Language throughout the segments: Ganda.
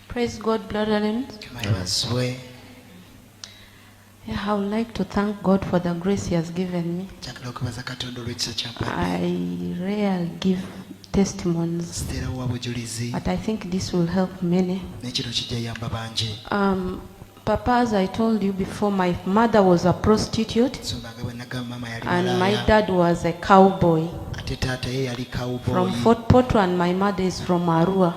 Praise God, brethren. Yeah, I would like to thank God for the grace He has given me. I rarely give testimonies, but I think this will help many. Papa, as I told you before, my mother was a prostitute and my dad was a cowboy from Fort Portal, and my mother is from Arua.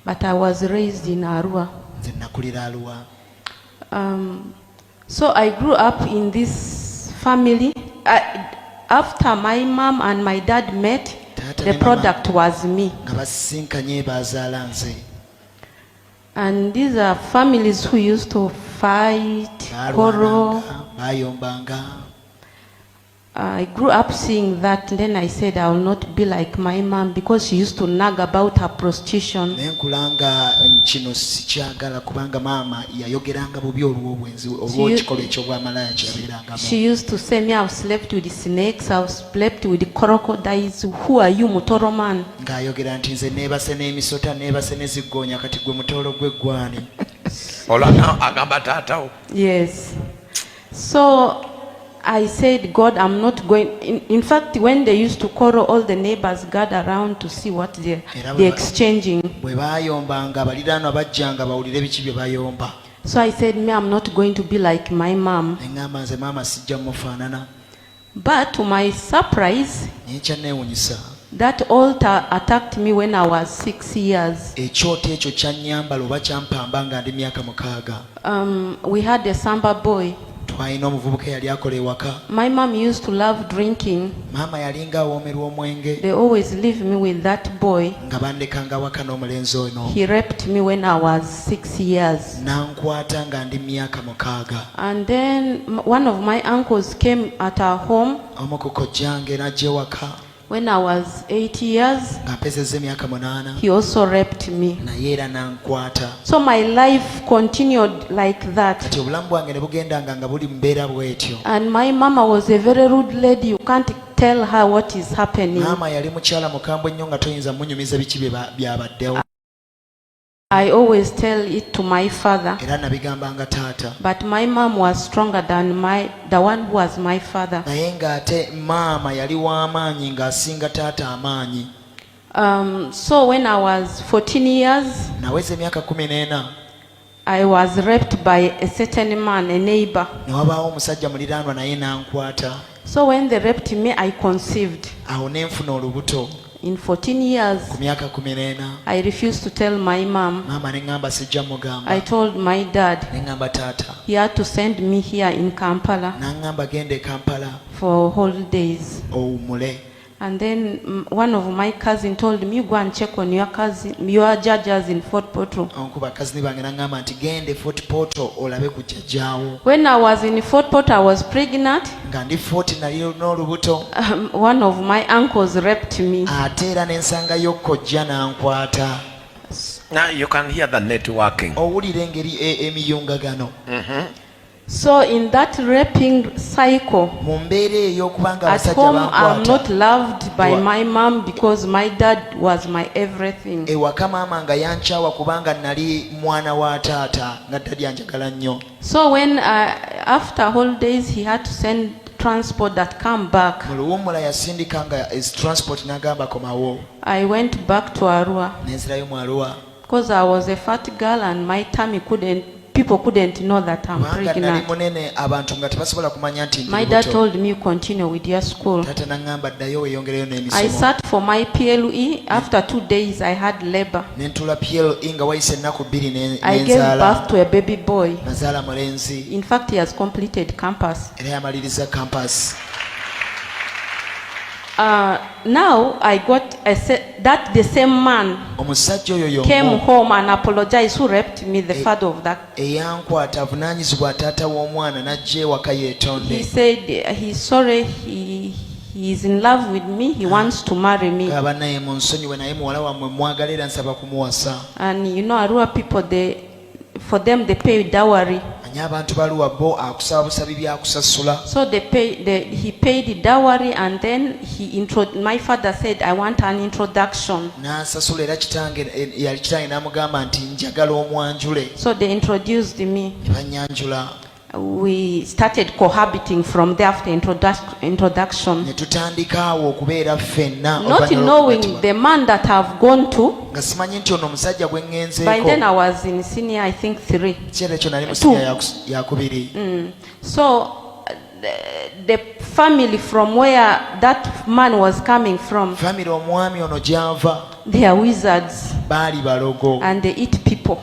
But I was raised in Arua. So I grew up in this family. After my mom and my dad met, the product was me. And these are families who used to fight, quarrel. I grew up seeing that, and then I said I will not be like my mom because she used to nag about her prostitution. She used to say me, I've slept with the snakes, I've slept with the crocodiles. Who are you, Mutoro man? Yes. So I said, God, I'm not going. In fact, when they used to quarrel, all the neighbors gathered around to see what they're exchanging. So I said, me, I'm not going to be like my mom. But to my surprise, that altar attacked me when I was 6 years. We had a Samba boy. My mom used to love drinking. They always leave me with that boy. He raped me when I was 6 years. And then one of my uncles came at our home when I was 8 years. He also raped me. So my life continued like that. And my mama was a very rude lady. You can't tell her what is happening. I always tell it to my father. But my mom was stronger than the one who was my father. So when I was 14 years, I was raped by a certain man, a neighbor. So when they raped me, I conceived. In 14 years, I refused to tell my mom. I told my dad. He had to send me here in Kampala for holidays. And then one of my cousins told me, go and check on your judges in Fort Portal. When I was in Fort Portal, I was pregnant. One of my uncles raped me. Now you can hear the networking. So in that raping cycle, at home I'm not loved by my mom because my dad was my everything. So when after holidays he had to send transport that come back, I went back to Arua because I was a fat girl and my tummy people couldn't know that I'm pregnant. My dad told me, you continue with your school. I sat for my PLE. After 2 days, I had labor. I gave birth to a baby boy. In fact, he has completed campus. Now I got that the same man came home and apologized who raped me, the father of that. He said he's sorry, he is in love with me, he wants to marry me. And you know, Arua people, for them they pay dowry. So he paid dowry, and then my father said, I want an introduction. So they introduced me. We started cohabiting from there after introduction. Not knowing the man that I've gone to. By then I was in senior, I think 3. 2. So the family from where that man was coming from, they are wizards and they eat people.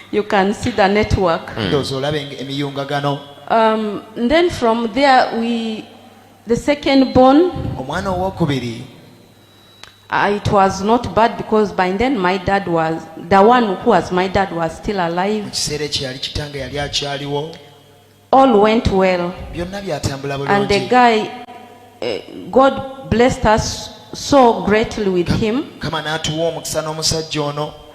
You can see the network. Then from there, the second born, it was not bad because by then my dad was, the one who was my dad was still alive. All went well. And the guy, God blessed us so greatly with him.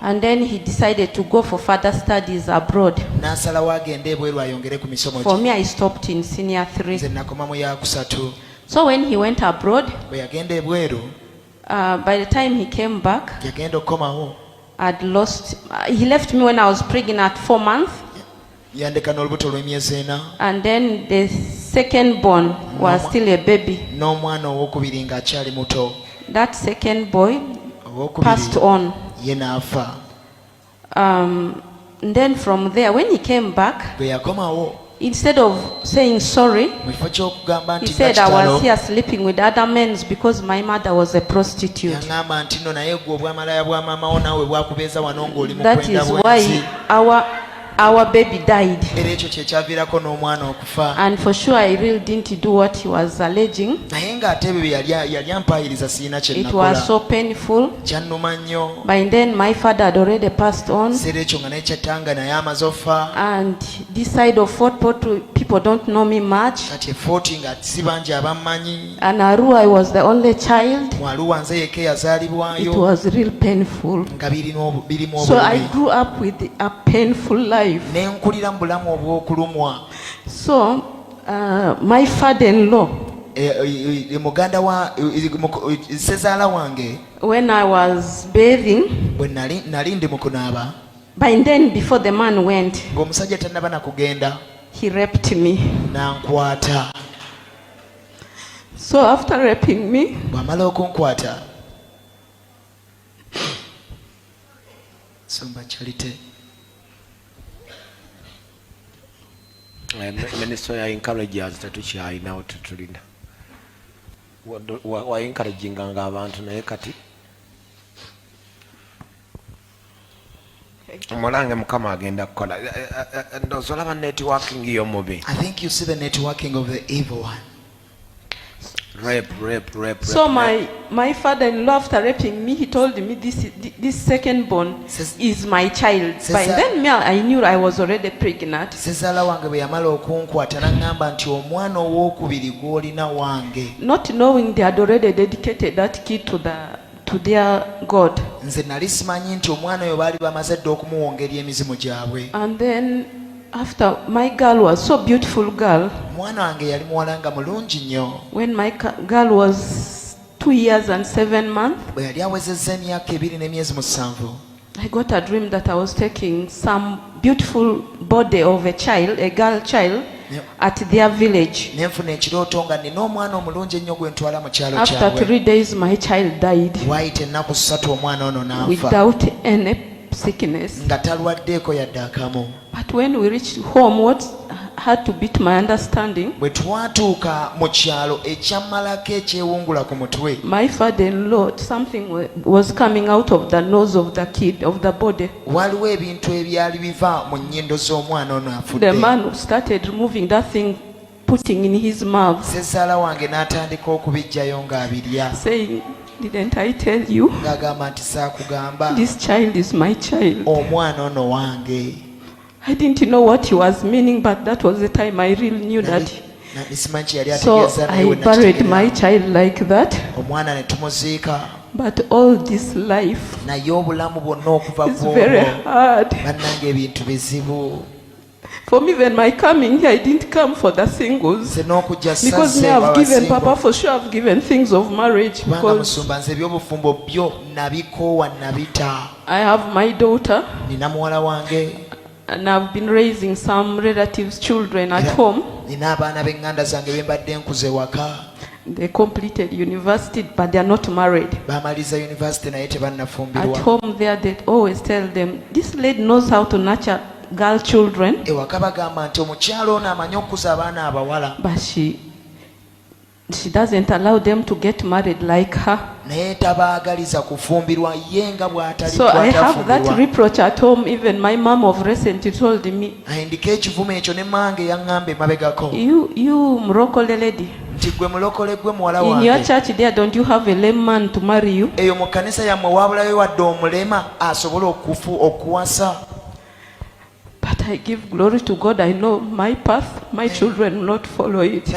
And then he decided to go for further studies abroad. For me, I stopped in senior 3. So when he went abroad, by the time he came back, he left me when I was pregnant at 4 months. And then the second born was still a baby. That second boy passed on. Then from there, when he came back, instead of saying sorry, he said I was here sleeping with other men because my mother was a prostitute. That is why our baby died. And for sure I really didn't do what he was alleging. It was so painful. By then my father had already passed on. And this side of Fort Portal, people don't know me much. And Arua, I was the only child. It was real painful. So I grew up with a painful life. So my father-in-law, when I was bathing, by then before the man went, he raped me. So after raping me, Minister ya encourages tetukyalina tutulina wa encouraginganga abantu naye kati mulange mukama agenda kukola ndowooza olaba networking y'omubi. I think you see the networking of the evil one. Rape. So my father-in-law, after raping me, he told me this second born is my child. By then I knew I was already pregnant. Not knowing they had already dedicated that kid to their God. And then after, my girl was so beautiful girl. When my girl was 2 years and 7 months, I got a dream that I was taking some beautiful body of a child, a girl child, at their village. After 3 days, my child died without any sickness. But when we reached home, what had to beat my understanding, my father-in-law, something was coming out of the nose of the kid, of the body. The man started removing that thing, putting in his mouth, saying, didn't I tell you? This child is my child. I didn't know what he was meaning, but that was the time I really knew that. So I buried my child like that. But all this life naye obulamu bwonna okuva is very hard. bannange ebintu bizibu. For me, when my coming here, I didn't come for the singles. Because me, I've given Papa for sure, I've given things of marriage. Because I have my daughter, and I've been raising some relatives' children at home. They completed university, but they are not married. At home there, they always tell them, this lady knows how to nurture girl children. But she doesn't allow them to get married like her. So I have that reproach at home. Even my mom of recent told me, you Murokole lady, in your church there, don't you have a lame man to marry you? But I give glory to God. I know my path, my children will not follow it.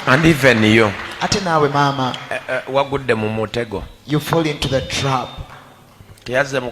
And even you, mama, you fall into the trap. She has no